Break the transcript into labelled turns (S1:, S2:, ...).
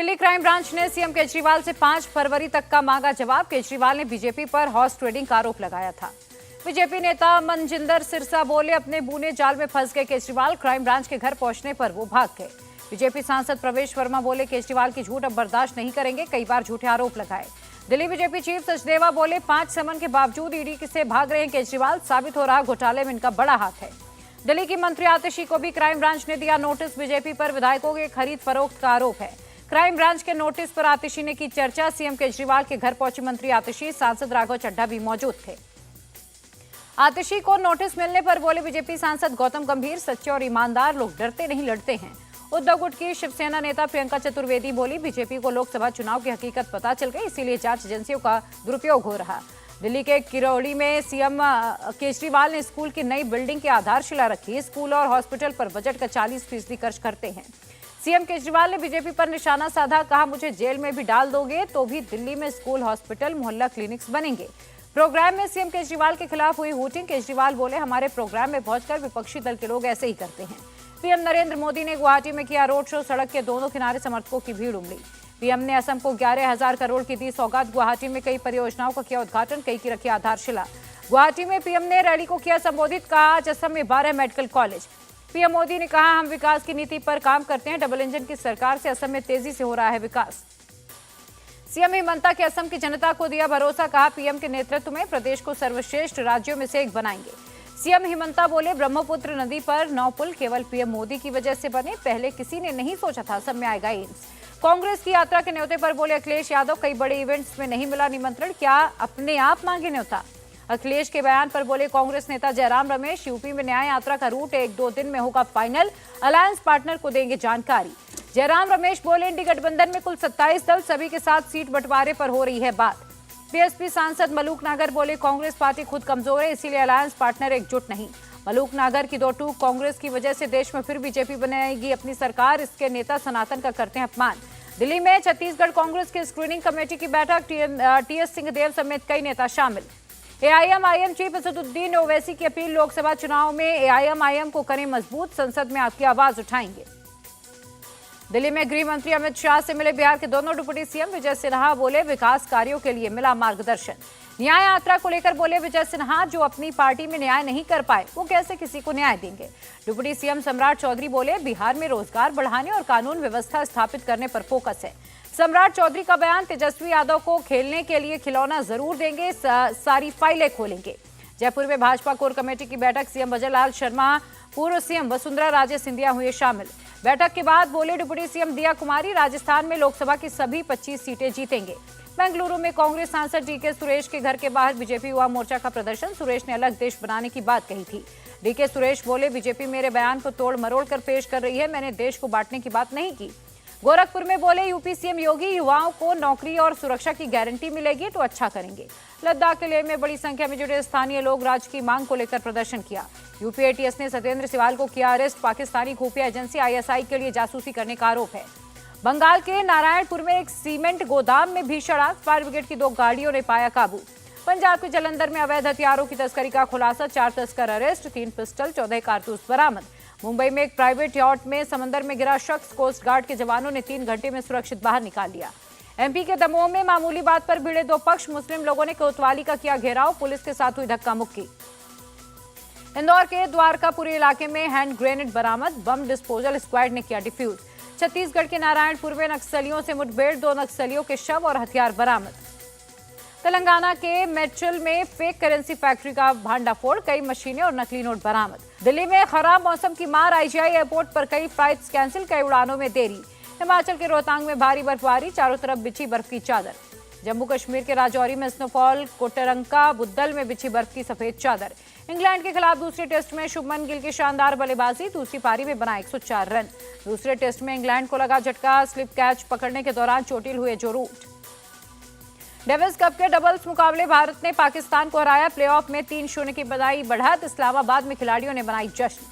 S1: Delhi crime branch ने CM Kejriwal से 5 फरवरी तक का मांगा जवाब। केजरीवाल ने बीजेपी पर हॉर्स ट्रेडिंग का आरोप लगाया था। बीजेपी नेता मनजिंदर सिरसा बोले, अपने बूने जाल में फंस गए केजरीवाल, क्राइम ब्रांच के घर पहुंचने पर वो भाग गए। बीजेपी सांसद प्रवेश वर्मा बोले, केजरीवाल की झूठ अब बर्दाश्त नहीं करेंगे, कई बार झूठे आरोप लगाए। दिल्ली बीजेपी चीफ सचदेवा बोले, 5 समन के बावजूद ईडी से भाग रहे हैं केजरीवाल, साबित हो रहा घोटाले में इनका बड़ा हाथ है। दिल्ली की मंत्री आतिशी को भी क्राइम ब्रांच ने दिया नोटिस। बीजेपी पर विधायकों के खरीद फरोख्त का आरोप है। क्राइम ब्रांच के नोटिस पर आतिशी ने की चर्चा। सीएम केजरीवाल के घर पहुंची मंत्री आतिशी, सांसद राघव चड्ढा भी मौजूद थे। आतिशी को नोटिस मिलने पर बोले बीजेपी सांसद गौतम गंभीर, सच्चे और ईमानदार लोग डरते नहीं लड़ते हैं। उद्धव गुट की शिवसेना नेता प्रियंका चतुर्वेदी बोली, बीजेपी को लोकसभा चुनाव की हकीकत पता चल गई, इसीलिए जांच एजेंसियों का दुरुपयोग हो रहा। दिल्ली के किरौली में सीएम केजरीवाल ने स्कूल की नई बिल्डिंग की आधारशिला रखी। स्कूल और हॉस्पिटल पर बजट का 40% खर्च करते हैं। सीएम केजरीवाल ने बीजेपी पर निशाना साधा, कहा मुझे जेल में भी डाल दोगे तो भी दिल्ली में स्कूल, हॉस्पिटल, मोहल्ला क्लिनिक्स बनेंगे। प्रोग्राम में सीएम केजरीवाल के खिलाफ हुई हूटिंग। केजरीवाल बोले, हमारे प्रोग्राम में पहुंचकर विपक्षी दल के लोग ऐसे ही करते हैं। पीएम नरेंद्र मोदी ने गुवाहाटी में किया रोड शो, सड़क के दोनों किनारे समर्थकों की भीड़ उमड़ी। पीएम ने असम को 11,000 करोड़ की दी सौगात। गुवाहाटी में कई परियोजनाओं का किया उद्घाटन, कई की रखी आधारशिला। गुवाहाटी में पीएम ने रैली को किया संबोधित, कहा आज असम में 12 मेडिकल कॉलेज। पीएम मोदी ने कहा, हम विकास की नीति पर काम करते हैं, डबल इंजन की सरकार से असम में तेजी से हो रहा है विकास। सीएम हिमंता के असम की जनता को दिया भरोसा, कहा पीएम के नेतृत्व में प्रदेश को सर्वश्रेष्ठ राज्यों में से एक बनाएंगे। सीएम हिमंता बोले, ब्रह्मपुत्र नदी पर 9 पुल केवल पीएम मोदी की वजह से बने, पहले किसी ने नहीं सोचा था असम में आएगा एम्स। कांग्रेस की यात्रा के न्योते पर बोले अखिलेश यादव, कई बड़े इवेंट्स में नहीं मिला निमंत्रण, क्या अपने आप मांगे न्योता। अखिलेश के बयान पर बोले कांग्रेस नेता जयराम रमेश, यूपी में न्याय यात्रा का रूट 1-2 दिन में होगा फाइनल, अलायंस पार्टनर को देंगे जानकारी। जयराम रमेश बोले, इंडी गठबंधन में कुल 27 दल, सभी के साथ सीट बंटवारे पर हो रही है बात। बीएसपी सांसद मलूक नागर बोले, कांग्रेस पार्टी खुद कमजोर है, इसीलिए अलायंस पार्टनर एकजुट नहीं। मलूक नागर की 2 टूक, कांग्रेस की वजह से देश में फिर बीजेपी बनाएगी अपनी सरकार, इसके नेता सनातन का करते हैं अपमान। दिल्ली में छत्तीसगढ़ कांग्रेस की स्क्रीनिंग कमेटी की बैठक, टीएस सिंहदेव समेत कई नेता शामिल। एआईएमआईएम चीफ असदुद्दीन ओवैसी की अपील, लोकसभा चुनाव में एआईएमआईएम को करें मजबूत, संसद में आपकी आवाज उठाएंगे। दिल्ली में गृह मंत्री अमित शाह से मिले बिहार के दोनों डिप्टी सीएम। विजय सिन्हा बोले, विकास कार्यों के लिए मिला मार्गदर्शन। न्याय यात्रा को लेकर बोले विजय सिन्हा, जो अपनी पार्टी में न्याय नहीं कर पाए वो कैसे किसी को न्याय देंगे। डिप्टी सीएम सम्राट चौधरी बोले, बिहार में रोजगार बढ़ाने और कानून व्यवस्था स्थापित करने पर फोकस है। सम्राट चौधरी का बयान, तेजस्वी यादव को खेलने के लिए खिलौना जरूर देंगे, सारी फाइलें खोलेंगे। जयपुर में भाजपा कोर कमेटी की बैठक, सीएम भजनलाल शर्मा, पूर्व सीएम वसुंधरा राजे सिंधिया हुए शामिल। बैठक के बाद बोले डिप्टी सीएम दिया कुमारी, राजस्थान में लोकसभा की सभी 25 सीटें जीतेंगे। बेंगलुरु में कांग्रेस सांसद डीके सुरेश के घर के बाहर बीजेपी युवा मोर्चा का प्रदर्शन। सुरेश ने अलग देश बनाने की बात कही थी। डीके सुरेश बोले, बीजेपी मेरे बयान को तोड़ मरोड़ कर पेश कर रही है, मैंने देश को बांटने की बात नहीं की। गोरखपुर में बोले, यूपी सीएम योगी, युवाओं को नौकरी और सुरक्षा की गारंटी मिलेगी तो अच्छा करेंगे। लद्दाख के लेह में बड़ी संख्या में जुटे स्थानीय लोग राज्य की मांग को लेकर प्रदर्शन किया। यूपी एटीएस ने सत्येंद्र सिवाल को किया अरेस्ट, पाकिस्तानी खुफिया एजेंसी आईएसआई के लिए जासूसी करने का आरोप है। बंगाल के नारायणपुर में एक सीमेंट गोदाम में भीषण आग, फायर ब्रिगेड की 2 गाड़ियों ने पाया काबू। पंजाब के जलंधर में अवैध हथियारों की तस्करी का खुलासा, 4 तस्कर अरेस्ट, 3 पिस्टल, 14 कारतूस बरामद। मुंबई में एक प्राइवेट यॉट में समंदर में गिरा शख्स, कोस्ट गार्ड के जवानों ने 3 घंटे में सुरक्षित बाहर निकाल लिया। एमपी के दमोह में मामूली बात पर भिड़े 2 पक्ष, मुस्लिम लोगों ने कोतवाली का किया घेराव, पुलिस के साथ हुई धक्का मुक्की। इंदौर के द्वारकापुरी इलाके में हैंड ग्रेनेड बरामद, बम डिस्पोजल स्क्वाड ने किया डिफ्यूज। छत्तीसगढ़ के नारायणपुर में नक्सलियों से मुठभेड़, 2 नक्सलियों के शव और हथियार बरामद। तेलंगाना के मेड्चल में फेक करेंसी फैक्ट्री का भांडाफोड़, कई मशीनें और नकली नोट बरामद। दिल्ली में खराब मौसम की मार, आईजीआई एयरपोर्ट पर कई फ्लाइट्स कैंसिल, कई उड़ानों में देरी। हिमाचल के रोहतांग में भारी बर्फबारी, चारों तरफ बिछी बर्फ की चादर। जम्मू कश्मीर के राजौरी में स्नोफॉल, कोटरंका बुद्दल में बिछी बर्फ की सफेद चादर। इंग्लैंड के खिलाफ दूसरे टेस्ट में शुभमन गिल की शानदार बल्लेबाजी, दूसरी पारी में बना 104 रन। दूसरे टेस्ट में इंग्लैंड को लगा झटका, स्लिप कैच पकड़ने के दौरान चोटिल हुए जो रूट। डेविस कप के डबल्स मुकाबले, भारत ने पाकिस्तान को हराया, प्लेऑफ में 3-0 की बनाई बढ़त। इस्लामाबाद में खिलाड़ियों ने बनाई जश्न।